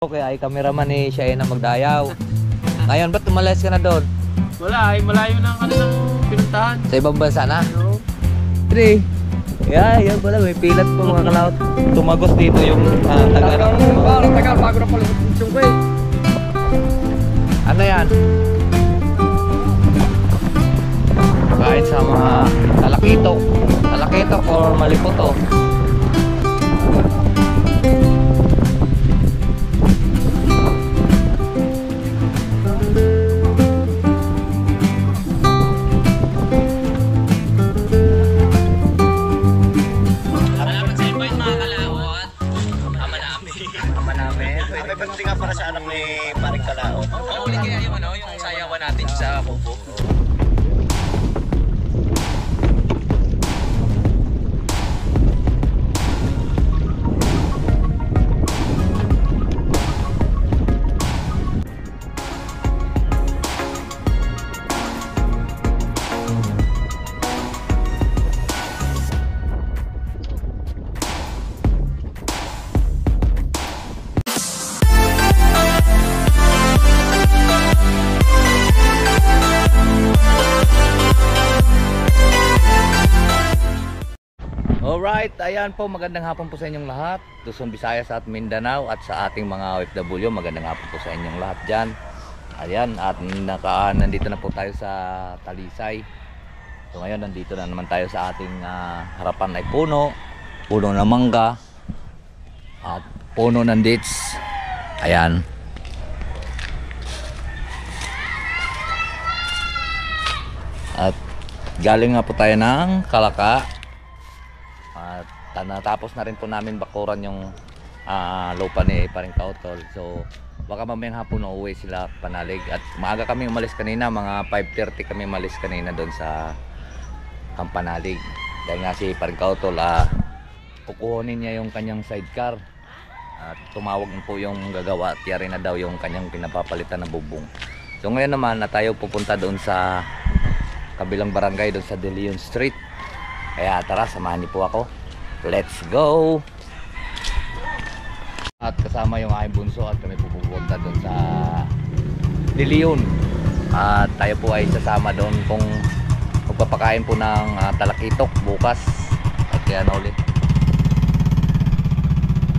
Okay, ay cameraman ni siya na magdayaw. Ngayon, ba't umalis ka na doon? Wala, ay malayo na ang kanilang pinuntahan. Sa ibang bansa na? No. Pre, yan pala, may pilat po mga kalaot. Tumagos dito yung taga. Tagal, bago na pala yung ko eh. Ano yan? Kahit sa mga talakitok or maliputo. Para sa anak ni Paring Kalao. Uli kaya yung sayawan natin sa kubo. Alright, ayan po, magandang hapon po sa inyong lahat, Luzon, Visayas at Mindanao, at sa ating mga OFW, magandang hapon po sa inyong lahat dyan. Ayan, at nandito na po tayo sa Talisay. So ngayon, nandito na naman tayo sa ating harapan ay puno ng mangga at puno ng dates. Ayan. At galing nga po tayo ng Kalaka. At natapos na rin po namin bakuran yung lupa ni Paring Kautol. So baka mamayang hapon na uwi sila Panalig. At maaga kami umalis kanina, mga 5:30 kami umalis kanina doon sa Panalig. Dahil nga si Paring Kautol, kukuhonin niya yung kanyang sidecar. At tumawag po yung gagawa at yari na daw yung kanyang pinapapalitan na bubong. So ngayon naman na tayo pupunta doon sa kabilang barangay, doon sa De Leon Street. Kaya tara, samahan niyo po ako. Let's go! At kasama yung aking bunso at kami pupunta doon sa De Leon. At tayo po ay sasama doon kung magpapakain po ng talakitok bukas. At yan ulit.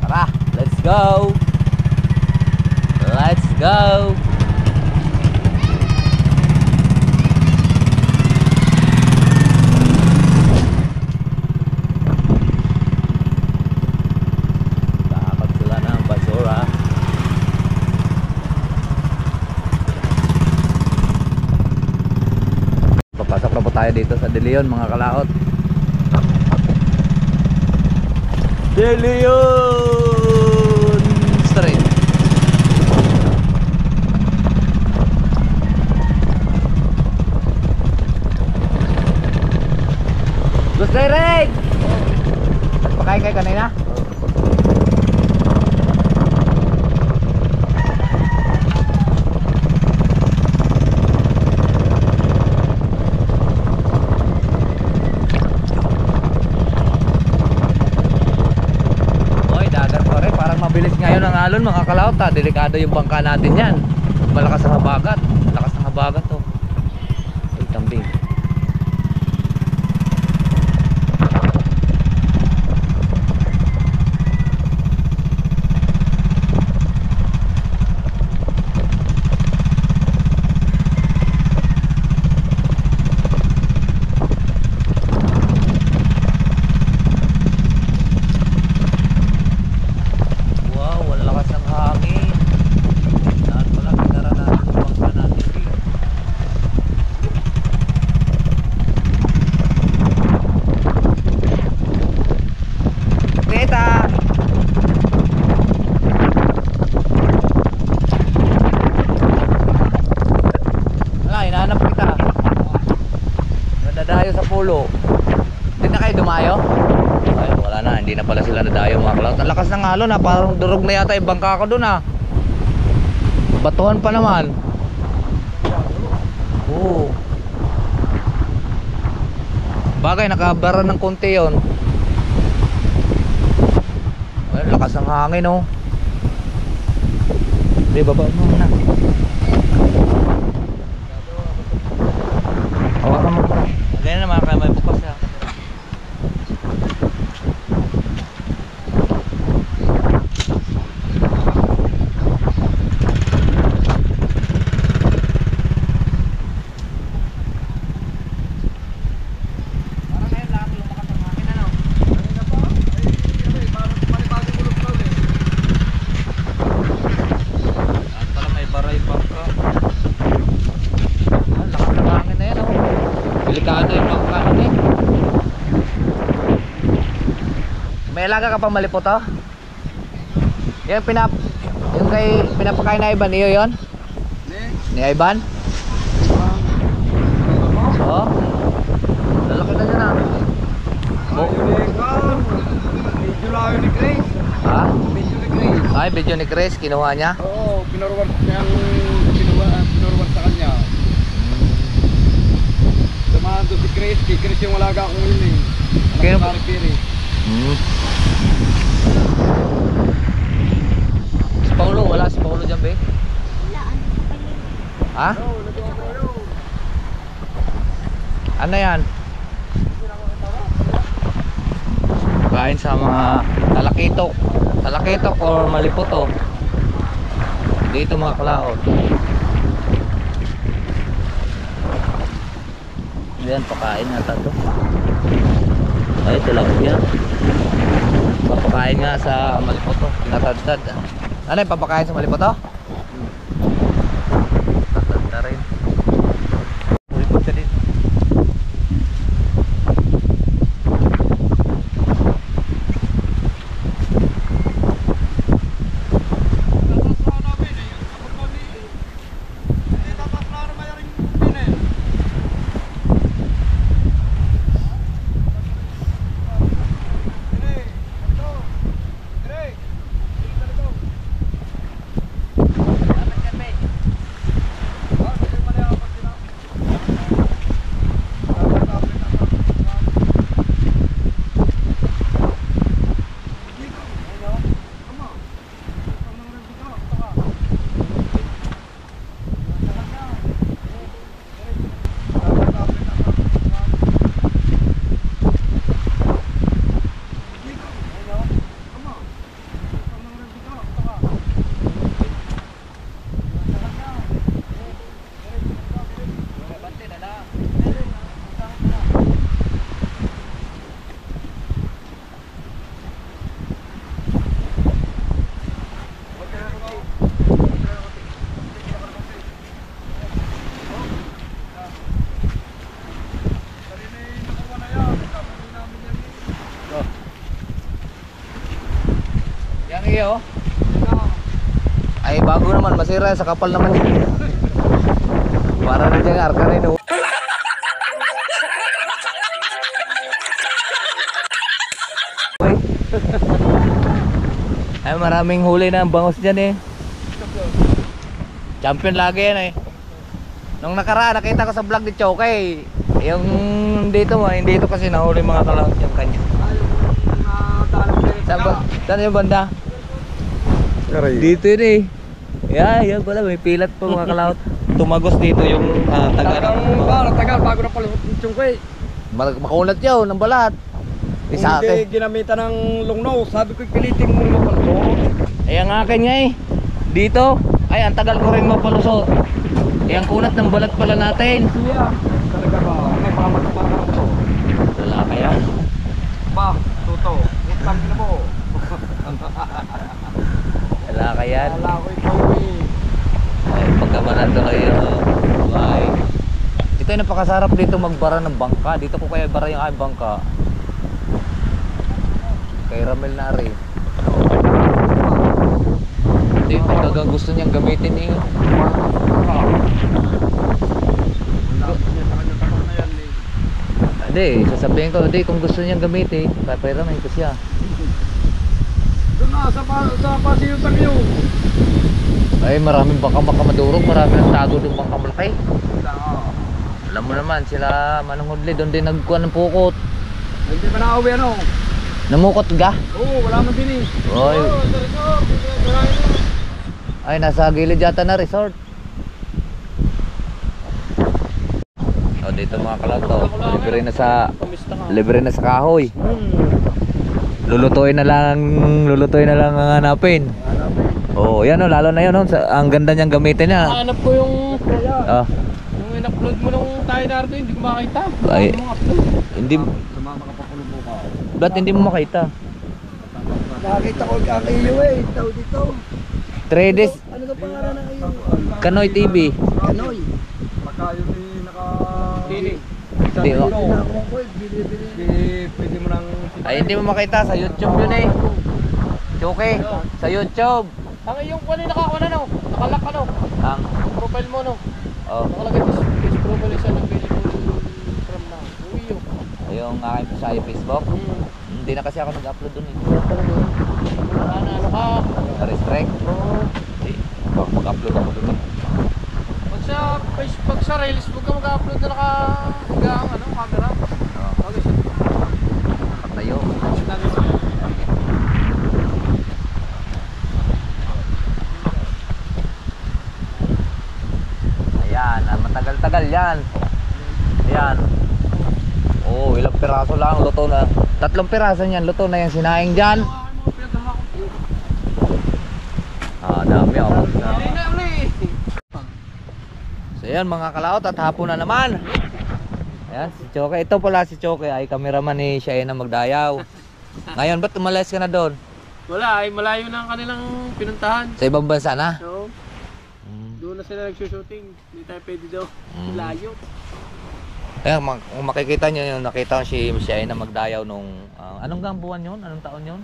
Tara, let's go! Let's go! Papasok na po tayo dito sa De Leon mga kalaot. De Leon Street. Gusto Derek! Pakain kayo kanina? Mabilis ngayon ang alon mga kalaot, delikado yung bangka natin yan. Malakas ang habagat. Lakas ng habagat to. Ay, tambing. Hindi na kayo dumayo? Ay, wala na, hindi na pala sila nadayo mga kalaot. Ang lakas ng alon ha, parang durog na yata yung bangka ko dun ha. Batuhan pa naman. Oo. Bagay, nakabara ng konti yun. Ay, lakas ng hangin oh. Hindi, baba mo muna. Hawakan mo pa. Ganyan na mga kamay bukas na. May alaga ka pang malipot oh? Yung pinapakain na Ivan, iyo yun? Ni Ivan? Oo. Lalaki na dyan ah. Medyo lang ni Chris. Ha? Medyo ni Chris. Ay, video ni Chris, kinuha niya? Oo, pinuruan sa kanya. Samahan doon si Chris. Si Chris yung alaga akong yun eh. Kaya- Anak ko Piri. Si Paulo, wala si Paulo dyan, be? Ha? Ano yan? Kain sa mga talakitok or malipot oh. Dito mga kalaot. Yan, pakain nata to. Ay, tilapia. Papakain nga sa malipot to. Natadtad. Ano yung papakain sa malipot to? Natadtad rin. Malipot ka dito. Iyo. Ay bago naman, masira sa kapal naman yun. Para na dyan arka rin oh. Ay maraming huli na bangos dyan eh. Champion lagi yan eh. Nung nakaraan nakita ko sa vlog ni Chokay, yung dito mo, hindi ito kasi nahuli mga kalaot yung kanya. Saan yung banda? Dito yun eh. Yan pala, may pilat po mga kalaot. Tumagos dito yung Tagal bago na pala yung Chungkoy. makulat yun ng balat. Isa Hindi akin. ginamitan ng lungnaw. Sabi ko piliting mo mapalusot. Ay ang akin nga eh. Dito. Ay ang tagal ko rin mapalusot. Ay ang kunat ng balat pala natin. Siya. Talaga ba? May pamatabang ako. Wala kaya. Ba, tuto. Utang na mo. Wala kaya. Wala ko ikaw eh. Ay pagkamanan to kayo. Bye. Ito yung napakasarap dito magbara ng bangka. Dito ko kaya bara yung aking bangka. Kay Ramel na rin. Hindi, pagkagang gusto niyang gamitin eh. Hindi, sasabihin ko, hindi, kung gusto niyang gamitin, papayramin ko siya. Doon na, sa pasiyutang yun. Ay, maraming bangka madurog, maraming tago doon bangka malaki. Alam mo naman, sila Manunghudli, doon din nagkuhan ng pukot. Hindi pa nakauwi ano? Namukot ka? Oo, wala man din eh. Oy. Ay, nasa gilid yata na resort. O, dito mga kalato. Libre na sa kahoy. Lulutuin na lang ang hanapin. Oh, yan o, lalo na yun. Oh, ang ganda niyang gamitin niya. Hanap ko yung Ah, yung in-upload mo nung tayo narito, hindi ko makita. Ay. Ano mo upload? hindi, Sumama ka pa kulong mo ka. ba't hindi mo makita? Nakakita ko ang iyo eh. Tao dito. 3 days, Ano ka pangalan ng iyo? Kanoy TV. Kanoy. Makayo ni naka... Dini. Hindi, oh. Pwede mo nang... Ay, hindi mo makita. Sa YouTube yun eh. Choke, sa YouTube. Ang iyong kuha nakakuha no? Nakalak ano? Ang, Profile mo no? oh, Nakalagay this profile is available from now. Uy yun. yung aking sa Facebook. Hindi na kasi ako nag-upload dun eh. Ano ka? Na-restrict. Hindi. Baka mag-upload ako dun eh. Pag sa Reels, huwag ka mag-upload na naka-higang ano, camera. Oh, Bagay siya. nakatayo. Ayan, matagal-tagal yan. Ayan. Oh, ilang piraso lang, luto na. 3 piraso niyan, luto na yung sinaing dyan. Ah, dami oh. So yan mga kalaot, at hapon na naman. Ayan, si Choke. Ito pala si Choke ay cameraman ni Shaina Magdayaw. Ngayon, ba't umalis ka na doon? Wala, ay malayo na ang kanilang pinuntahan. Sa ibang bansa na? So, doon na sila nagsushooting. Hindi tayo pwede daw. Layo. Ayan, kung makikita nyo yung nakita ko si Shaina Magdayaw nung anong gang buwan yun? Anong taon yun?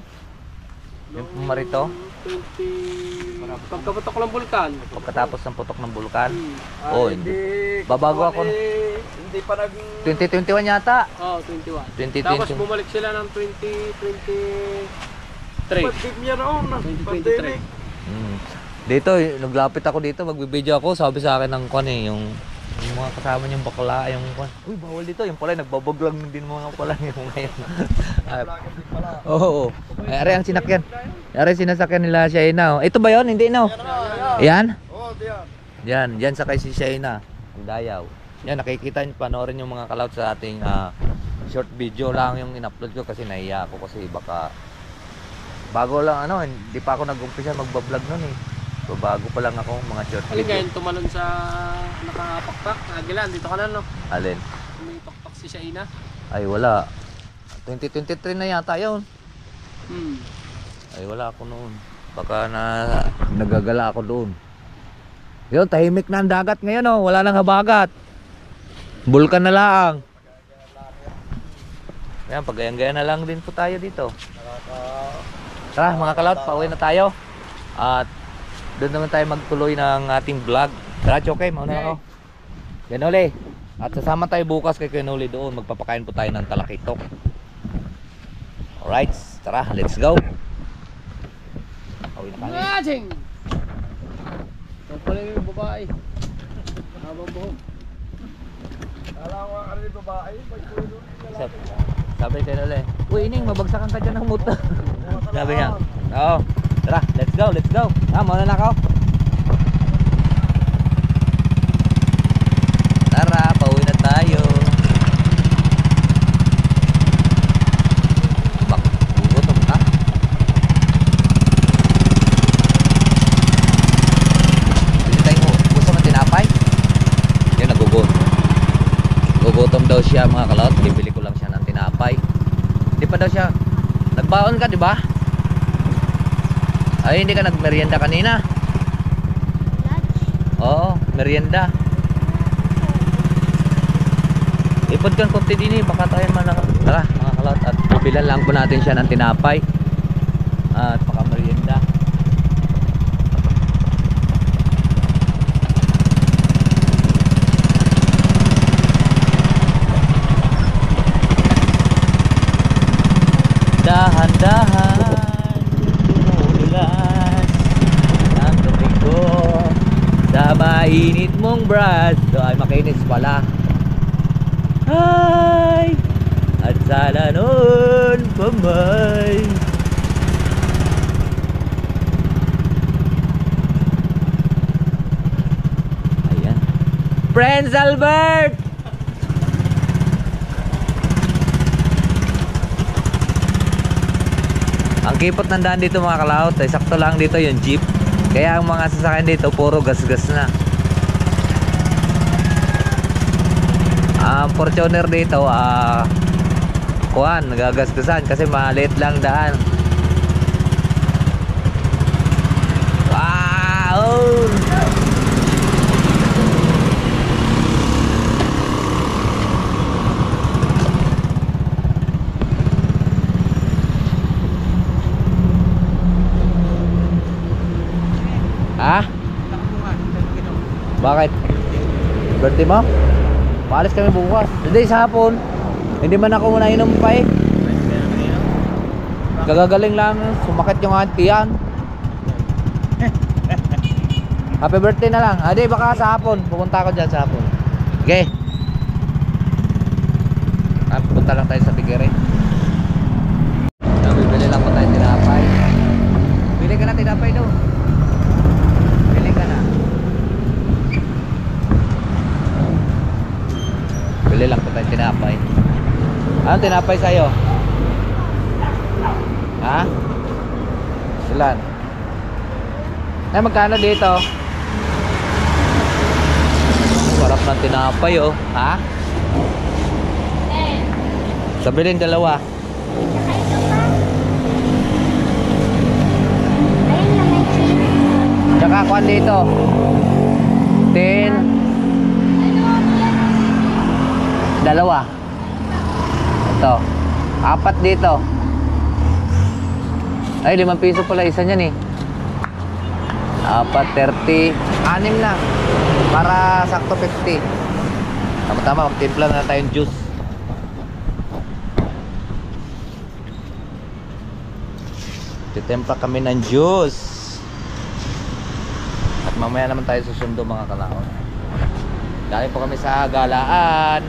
Yung pumarito? 20... Pagkapatok ng bulkan. Pagkatapos ng putok ng bulkan? Hmm. Oh, babago ako. Hindi pa nag... 2021 yata? Oo, 21. 2020. Tapos bumalik sila ng 2023. Pandemic niya noon. 2023. Dito, naglapit ako dito, magbibideo ako, sabi sa akin ng kwan eh, yung mga kasama niyang bakla, yung kwan. Uy, bawal dito, yung pala, nagbabag lang din mga pala yung ngayon. Oo. Ay, ari ang sinakyan. Ari sinasakyan nila Shaina. Oh. Ito ba yon? Hindi no? Yan? Oo, diyan. Yan sa kay si Shaina. Ang dayaw. Yan, nakikita niyo, panoorin yung mga kalaut sa ating short video lang yung in-upload ko kasi nahiya ako kasi baka bago lang ano, hindi pa ako nag-umpisa magbablog noon eh. So bago pa lang ako mga short Alin video. kayo tumalon sa nakapakpak? Agilan, dito ka na no? Alin? May pakpak si Shaina. Ay wala. 2023 na yata yun. Ay wala ako noon. Baka nagagala ako doon. Yun, tahimik na ang dagat ngayon oh. Wala nang habagat. Bulkan na lang. Ayan, pagayang-gaya na lang din po tayo dito. Tara mga kalaut, pauwi na tayo. At doon naman tayo magtuloy ng ating vlog. Tara, Choke, mauna ako. Kenoli. At sasama tayo bukas kay Kenoli doon. Magpapakain po tayo ng talakitok. Alright, tara, let's go. Pauwi na kami. Imagine! Ito pala yung babae. Habang buhok. Kala ko ang ano yung babae. Sabi kay Kenoli, uy, Ining, mabagsakan ka dyan ng muta. Sabi niya, oo. Tara, let's go, let's go. Mauna na ako. Tara, pauwi na tayo. Bak, gutom ka? Hindi tayo gusto ng tinapay? Yun, gugutom daw siya mga kalaot. Bibili ko lang siya ng tinapay. Hindi pa daw siya. Nagbaon ka, di ba? Ay, hindi ka nagmerienda kanina? Oo, merienda. Ipod kang konti din eh, baka tayo man. Tara, mga kalot, at bibilan lang po natin siya ng tinapay. At baka merienda. Dahan-dahan umuulan ang gabi ko sa mainit mong braso. Ay, makinis pala. Ay, at sana noon pamay. Friends Albert! Ang kipot ng daan dito mga kalaot ay sakto lang dito yung jeep. Kaya ang mga sasakyan dito puro gas-gas na. Ang Fortuner dito kuhan, nagagasgasan kasi maliit lang daan. Wow! Ha? Bakit? Birthday mo? Paalis kami bukas. Hindi, sa hapon. Hindi man ako muna inom pa eh. Kagagaling lang. Sumakit yung auntie yan. Happy birthday na lang. Hindi, baka sa hapon. Pupunta ako dyan sa hapon. Okay. Pupunta lang tayo sa Bigere. Bibili lang pa tayo tinapay. Bili ka na tinapay daw. Bili ka na. Bili lang pa tayo tinapay. Anong tinapay sa'yo? Ha? Ilan? Ay, magkano dito? Sarap ng tinapay oh. Ha? Sabilin dalawa. Tsaka kuhan dito 10 dalawa. Ito 4 dito. Ay 5 piso pala isa niyan eh. 4, 30 6 na para sakto 50. Tama-tama magtimpla na tayong juice. Titimpla kami ng juice. At mamaya naman tayo susundo mga kalaon. Dahil po kami sa galaan.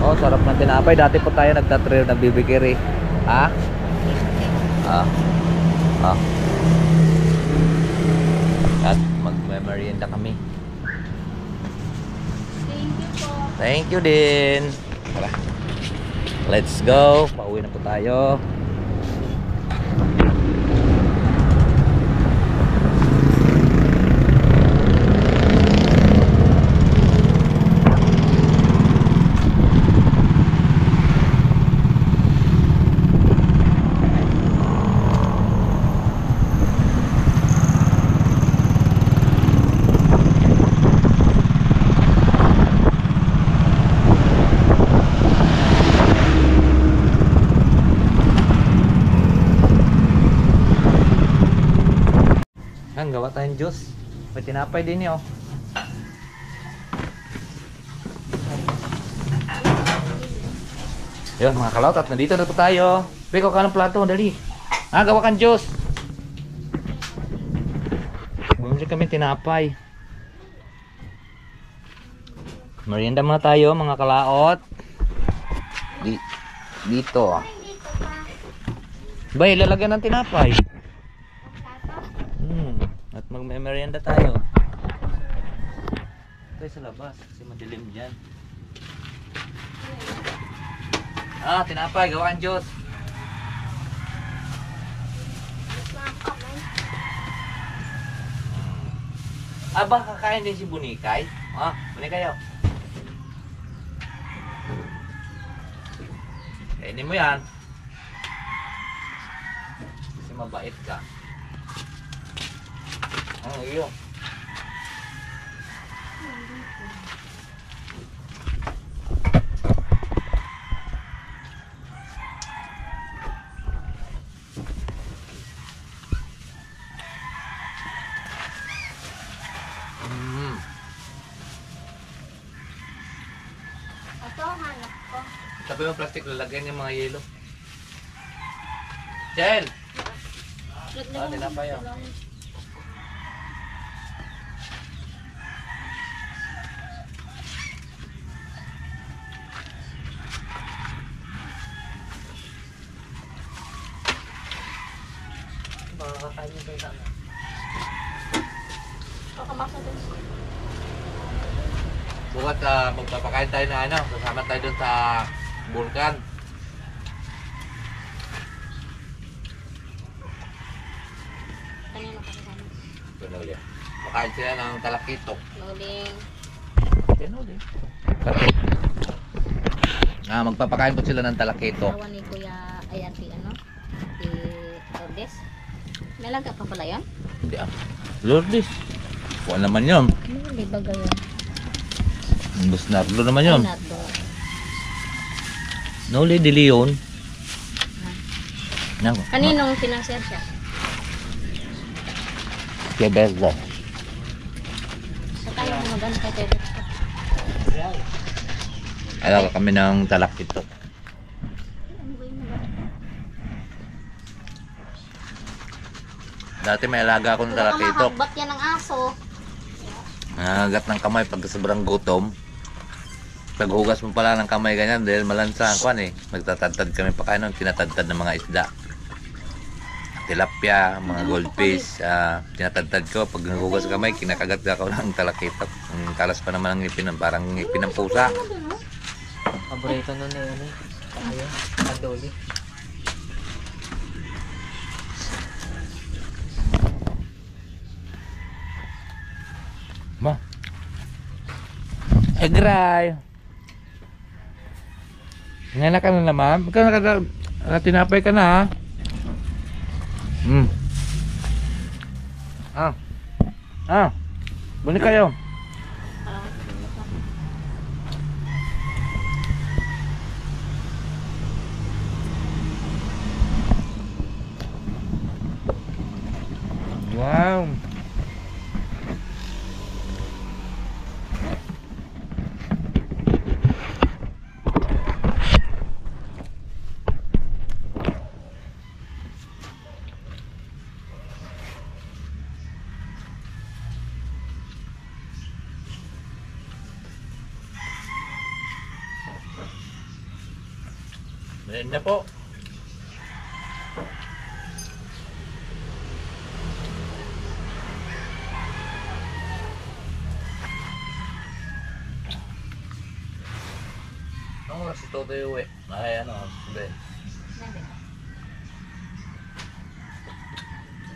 Oh, sarap ng tinapay. Dati po tayo nagtatrail ng bibigiri. Ha? At mag-merienda kami. Thank you din. Tara. Let's go. Pauwi na po tayo. Gawa tayong juice. May tinapay din yun. Yun mga kalawt, at nandito na po tayo. Beko ka ng plato, dali. Gawa kang juice. Bumili kami tinapay. Merienda muna tayo mga kalaot. Dito. Bay, lalagyan ng tinapay. At magme-merienda tayo. Tayo sa labas kasi madilim dyan. Tinapay, gawa kang juice. Aba, kakain din si Bunikay. Bunikay yun. Kainin mo yan. Kasi mabait ka. Iyo. Ito, hanap ko. Tabi mo plastic, lalagyan yung mga yelo. Jel! Tinapay yun. Bukas magpapakain tayo na ano, kasama tayo dun sa Vulcan. Kanino ka kasama? Pinuli. Makain sila ng talakitok. Loading. Pinuli. Magpapakain po sila ng talakitok. Awan ni Kuya, ay ati ano? Si Lourdes. Nalaga pa pala yun? Hindi Lourdes. Kuha naman yun. Hindi ba gayon? Busnardo naman yun. Ay, nato. Noli de Leon. Kaninong financier siya? Kaya Berda. Sa tayo mo maganda kay Pedro. Alaga kami ng talakitok. Dati may alaga ako ng talakitok. Mahagbat yan ng aso. Nangagat ng kamay pag sobrang gutom. Paghugas mo pala ng kamay ganyan dahil malansa ang kwan eh. Magtatadtad kami pa kayo ng tinatadtad ng mga isda. Tilapia, mga goldfish. Tinatadtad ko. Pag naghugas ng kamay, kinakagat ako ng talakitok. Ang talas pa naman ang ngipin, parang ngipin ng pusa. Paborito nun eh, ano? Ayun, kadoli. Ma. Egray. Ngayon ka na naman. Tinapay ka na ha. Buni kayo. Wow. Merienda po. Ang oras ito tayo uwi. Ay ano, hindi.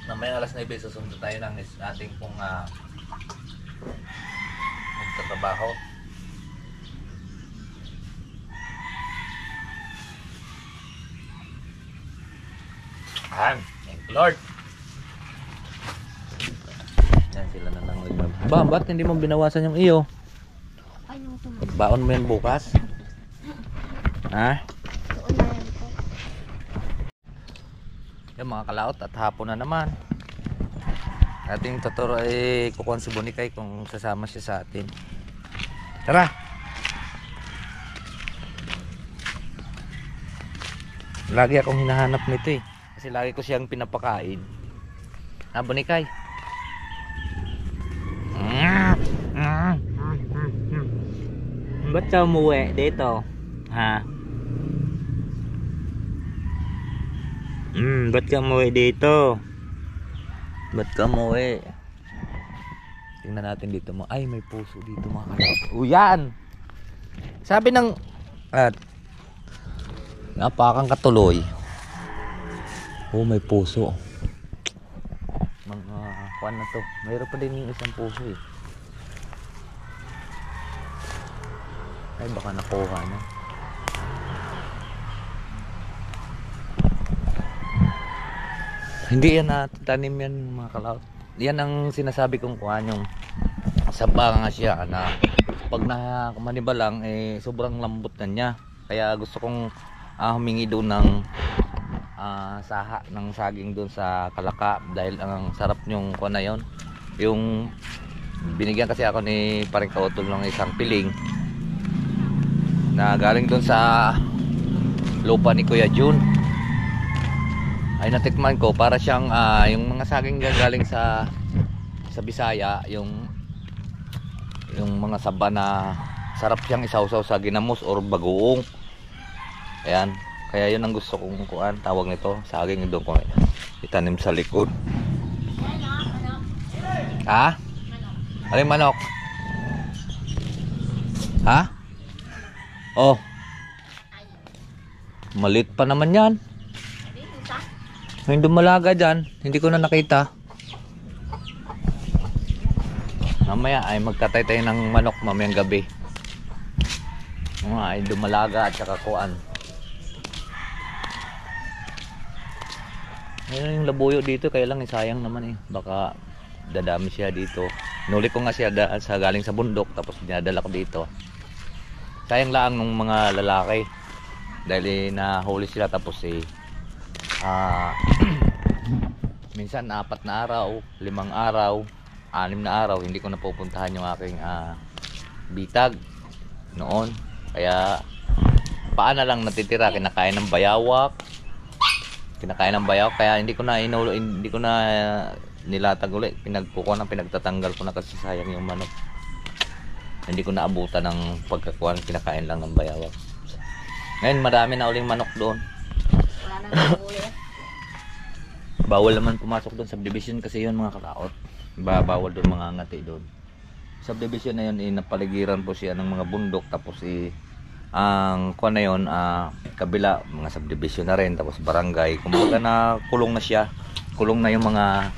Namayang alas 9 susunod tayo ng ating pong magtatrabaho. Thank you Lord. Yan sila na lang nagmamahal. Ba, ba't hindi mo binawasan yung iyo? Pagbaon mo yan bukas? Ha? Yan mga kalaot at hapon na naman. Ating tuturo ay kukuhan si Bonikay kung sasama siya sa atin. Tara! Lagi akong hinahanap nito eh. Kasi lagi ko siyang pinapakain. Ha, Bonikay? Ba't ka umuwi dito? Ha? Ba't ka umuwi dito? Ba't ka umuwi? Tingnan natin dito mo. Ay, may puso dito mga kalap. Yan! Sabi ng... napakang katuloy. Oh, may puso. Mga kuwan na to. Mayroon pa din yung isang puso eh. Ay, baka nakuha na. Hindi yan tanim yan mga kalaot. Yan ang sinasabi kong kuhan yung saba nga siya na pag nakumaniba lang eh sobrang lambot na niya. Kaya gusto kong humingi doon ng saha ng saging doon sa Kalaka dahil ang sarap yung kuha na yon. Yung binigyan kasi ako ni Paring Kautol ng isang piling na galing doon sa lupa ni Kuya Jun. Ay natikman ko para siyang yung mga saging galing sa Bisaya, yung mga saba na sarap siyang isawsaw sa ginamos or bagoong. Ayan, kaya yun ang gusto kong kuan, tawag nito saging doon ko itanim sa likod. Ha? Ano yung manok? Ha? Oh. Malit pa naman yan. May dumalaga dyan. Hindi ko na nakita. Mamaya ay magkatay tayo ng manok mamayang gabi. Ay dumalaga at saka kuan. Ngayon yung labuyo dito kaya lang sayang naman eh. Baka dadami siya dito. Nuli ko nga siya sa galing sa bundok tapos dinadala ko dito. Sayang lang ng mga lalaki. Dahil nahuli sila tapos minsan 4 na araw, 5 araw, 6 na araw hindi ko napupuntahan yung aking bitag noon. Kaya paano lang natitira, kinakain ng bayawak. Kaya hindi ko na nilatag ulit. Pinagtatanggal ko na kasi sayang yung manok. Hindi ko naabutan ng pagkakuan, kinakain lang ng bayawak. Ngayon marami na uling manok doon. Wala nang nahuli. Bawal naman pumasok doon, subdivision kasi yun mga kalaot. Bawal doon mga ngati doon. Subdivision na yun, napaligiran po siya ng mga bundok. Tapos ang kuan na yun, kabila, mga subdivision na rin. Tapos barangay, kumbaga na kulong na siya. Kulong na yung mga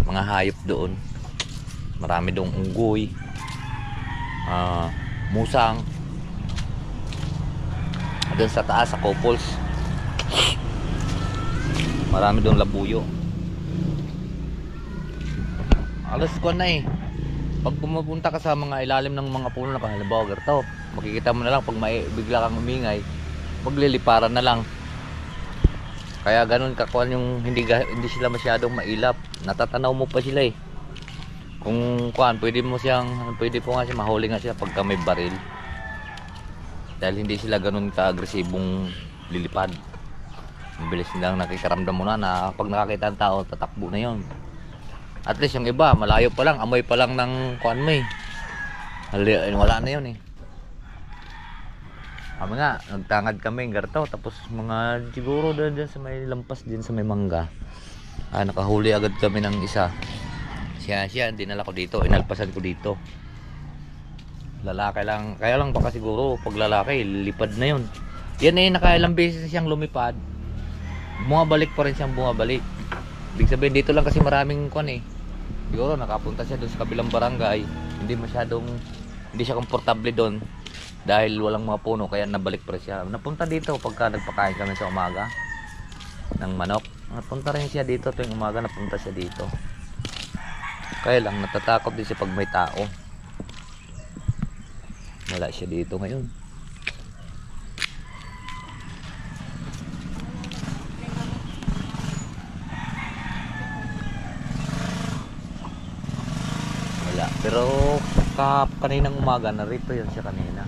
hayop doon. Marami doong unggoy, musang. Doon sa taas, sa Couples, marami doon labuyo. Alas ko na eh. Pag pumupunta ka sa mga ilalim ng mga puno na halimbawa garto, makikita mo na lang pag bigla kang umingay, magliliparan na lang. Kaya ganun kakuan yung hindi sila masyadong mailap. Natatanaw mo pa sila eh. Kung kuan, pwede po nga siya mahuli nga siya pagka may baril. Dahil hindi sila ganun ka-agresibong lilipad. Mabilis nilang nakikaramdam mo na pag nakakita ng tao, tatakbo na yon. At least yung iba, malayo pa lang, amoy pa lang ng kuan mo eh. Wala na yun eh. Kami nga, nagtangad kami, garto. Tapos mga siguro dyan sa may lampas din sa may mangga. Nakahuli agad kami ng isa. Siya, dinala ko dito, inalpasan ko dito. Lalaki lang, kaya lang baka siguro pag lalaki lipad na yun. Yan eh, nakailang beses siyang lumipad, bumabalik pa rin siyang bumabalik. Ibig sabihin dito lang kasi maraming kuan eh. Siguro nakapunta siya doon sa kabilang barangay, hindi siya komportable doon dahil walang mga puno, kaya nabalik pa rin siya. Napunta dito pagka nagpakain kami sa umaga ng manok. Napunta rin siya dito tuwing umaga, napunta siya dito. Kaya lang natatakot din siya pag may tao. Wala siya dito ngayon. Wala. Pero kaninang umaga narito yan siya kanina.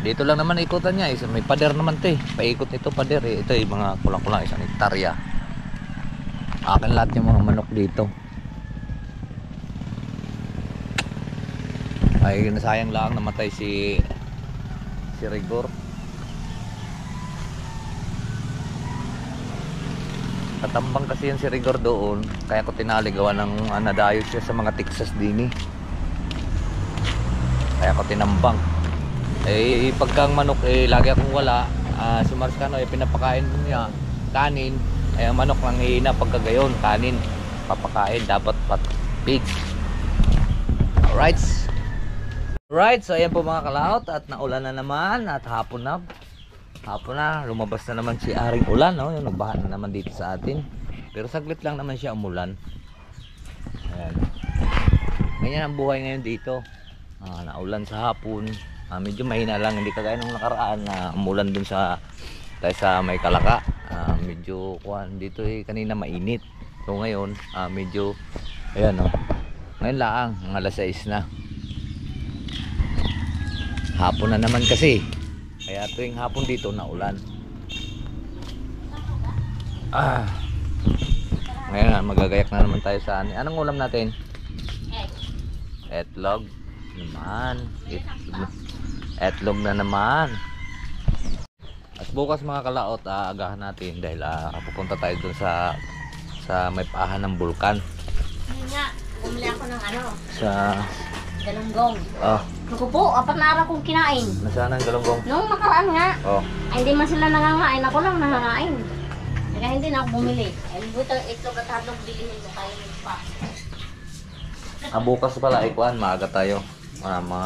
Dito lang naman ikutan niya. May pader naman ito eh. Paikot nito pader eh. Ito eh, mga kulang-kulang 1 hektarya. Akin lahat yung mga manok dito. Ay nasayang lang, namatay si Rigor. Tatambang kasi yan si Rigor doon, kaya ko tinali gawa ng nadayo siya sa mga Texas din eh. Kaya ko tinambang. Pagkang manok lagi akong wala, si Marscano pinapakain niya kanin. Ang manok lang hihina pagka gayon, kanin papakain, dapat pig. Alright, so ayan po mga kalaot, at naulan na naman at hapon na, lumabas na naman si Aring Ulan, no? Yung nagbaha na naman dito sa atin, pero saglit lang naman siya umulan. Ayan. Ganyan ang buhay ngayon dito. Naulan sa hapon, medyo mahina lang, hindi kagaya nung nakaraan na umulan dun sa may Kalaka. Medyo dito kanina mainit, so ngayon medyo ayan, no? Ngayon lang, alas 6 na. Hapon na naman kasi, kaya tuwing hapon dito naulan. Ngayon magagayak na naman tayo sa anong ulam natin? Etlog naman. Etlog na naman. At bukas mga kalaot, agahan natin dahil pupunta tayo dun sa may paahan ng bulkan. Bumili ako ng ano, Sa... galunggong. Oh, Naku po, 4 na araw kong kinain. nasaan ang galunggong? Nung nakaraan nga, Oh, ay hindi man sila nangangain. Ako lang nangangain. Kaya hindi na ako bumili. Ay, butang itlog at hadlog bilihin mo kayo pa. ang bukas pala ay kuan, maaga tayo. Mga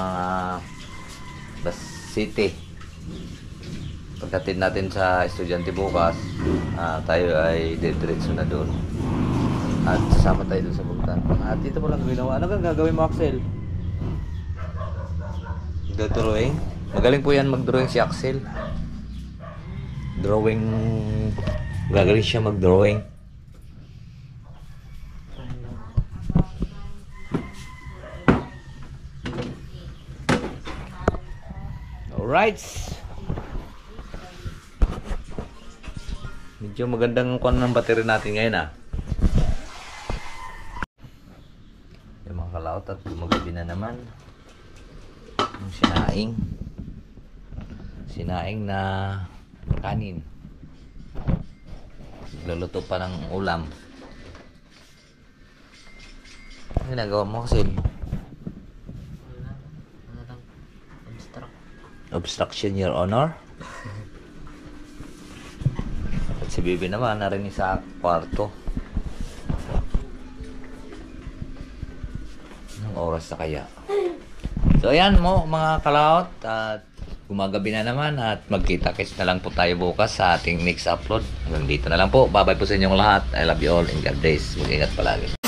Bas City. Pagdating natin sa estudyante bukas, tayo ay diretso na doon. At sasama tayo doon sa Bugtan. At dito mo lang ginawa. Ano kang gagawin mo, Axel? Drawing? Magaling po yan mag-drawing si Axel. Drawing... Gagaling siya mag-drawing. Alright. Medyo magandang kuan ng battery natin ngayon Yung mga kalaot at gumagabi na naman. Yung sinaing. Sinaing na kanin. Luluto pa ng ulam. Ano ginagawa mo kasi? Obstruction, Your Honor. At si Bibi naman narinig sa kwarto. Anong oras na kaya? So ayan mo mga kalaot, at gumagabi na naman at magkita-kits na lang po tayo bukas sa ating next upload. Hanggang dito na lang po. Bye bye po sa inyong lahat. I love you all and God bless. Mag-ingat palagi.